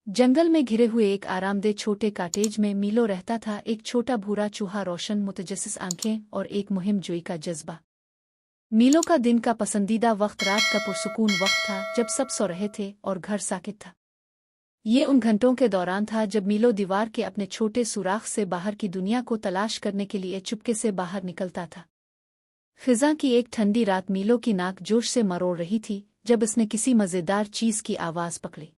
जंगल में घिरे हुए एक आरामदेह छोटे काटेज में मीलो रहता था। एक छोटा भूरा चूहा, रोशन मुतजस्सिस आंखें और एक मुहिम जोई का जज्बा। मीलो का दिन का पसंदीदा वक्त रात का पुरसुकून वक्त था, जब सब सो रहे थे और घर साकित था। ये उन घंटों के दौरान था जब मीलो दीवार के अपने छोटे सुराख से बाहर की दुनिया को तलाश करने के लिए चुपके से बाहर निकलता था। खिज़ां की एक ठंडी रात मीलो की नाक जोश से मरोड़ रही थी जब उसने किसी मज़ेदार चीज़ की आवाज़ पकड़ी।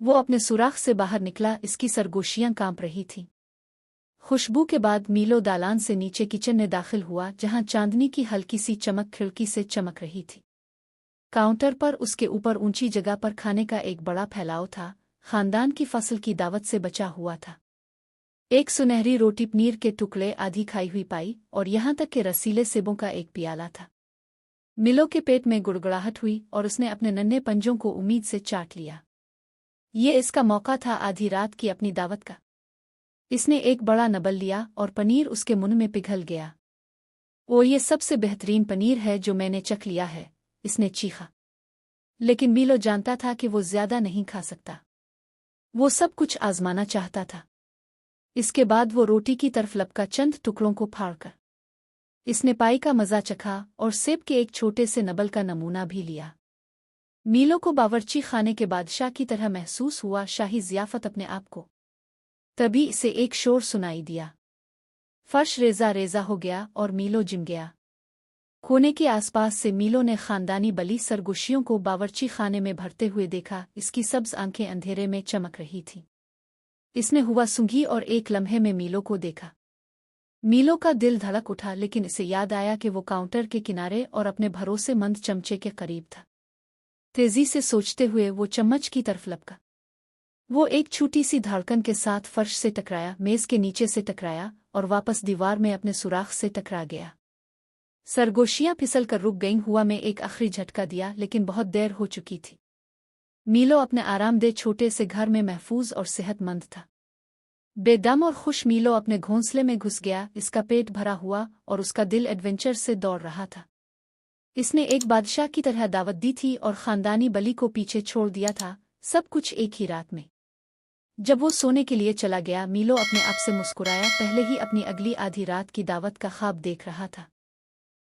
वो अपने सुराख से बाहर निकला, इसकी सरगोशियां कांप रही थीं। खुशबू के बाद मीलो दालान से नीचे किचन में दाखिल हुआ, जहां चांदनी की हल्की सी चमक खिड़की से चमक रही थी। काउंटर पर उसके ऊपर ऊंची जगह पर खाने का एक बड़ा फैलाव था, खानदान की फसल की दावत से बचा हुआ था। एक सुनहरी रोटी, पनीर के टुकड़े, आधी खाई हुई पाई और यहां तक के रसीले सेबों का एक प्याला था। मिलो के पेट में गुड़गुड़ाहट हुई और उसने अपने नन्हे पंजों को उम्मीद से चाट लिया। ये इसका मौका था आधी रात की अपनी दावत का। इसने एक बड़ा नबल लिया और पनीर उसके मुंह में पिघल गया। ओ, ये सबसे बेहतरीन पनीर है जो मैंने चख लिया है, इसने चीखा। लेकिन मीलो जानता था कि वो ज्यादा नहीं खा सकता। वो सब कुछ आजमाना चाहता था। इसके बाद वो रोटी की तरफ लपका, चंद टुकड़ों को फाड़कर इसने पाई का मजा चखा और सेब के एक छोटे से नबल का नमूना भी लिया। मीलो को बावर्ची खाने के बादशाह की तरह महसूस हुआ, शाही ज़ियाफ़त अपने आप को। तभी इसे एक शोर सुनाई दिया। फर्श रेजा रेजा हो गया और मीलो जिम गया। कोने के आसपास से मीलो ने खानदानी बली सरगोशियों को बावर्ची खाने में भरते हुए देखा। इसकी सब्ज आंखें अंधेरे में चमक रही थीं। इसने हुआ सूंघी और एक लम्हे में मीलो को देखा। मीलो का दिल धड़क उठा, लेकिन इसे याद आया कि वो काउंटर के किनारे और अपने भरोसेमंद चमचे के करीब था। तेजी से सोचते हुए वो चम्मच की तरफ लपका। वो एक छोटी सी धड़कन के साथ फर्श से टकराया, मेज के नीचे से टकराया और वापस दीवार में अपने सुराख से टकरा गया। सरगोशियां फिसल कर रुक गईं। हुआ में एक आखिरी झटका दिया, लेकिन बहुत देर हो चुकी थी। मीलो अपने आरामदेह छोटे से घर में महफूज और सेहतमंद था। बेदम और खुश मीलो अपने घोंसले में घुस गया। इसका पेट भरा हुआ और उसका दिल एडवेंचर से दौड़ रहा था। इसने एक बादशाह की तरह दावत दी थी और खानदानी बली को पीछे छोड़ दिया था, सब कुछ एक ही रात में। जब वो सोने के लिए चला गया, मीलो अपने आप से मुस्कुराया। पहले ही अपनी अगली आधी रात की दावत का ख्वाब देख रहा था।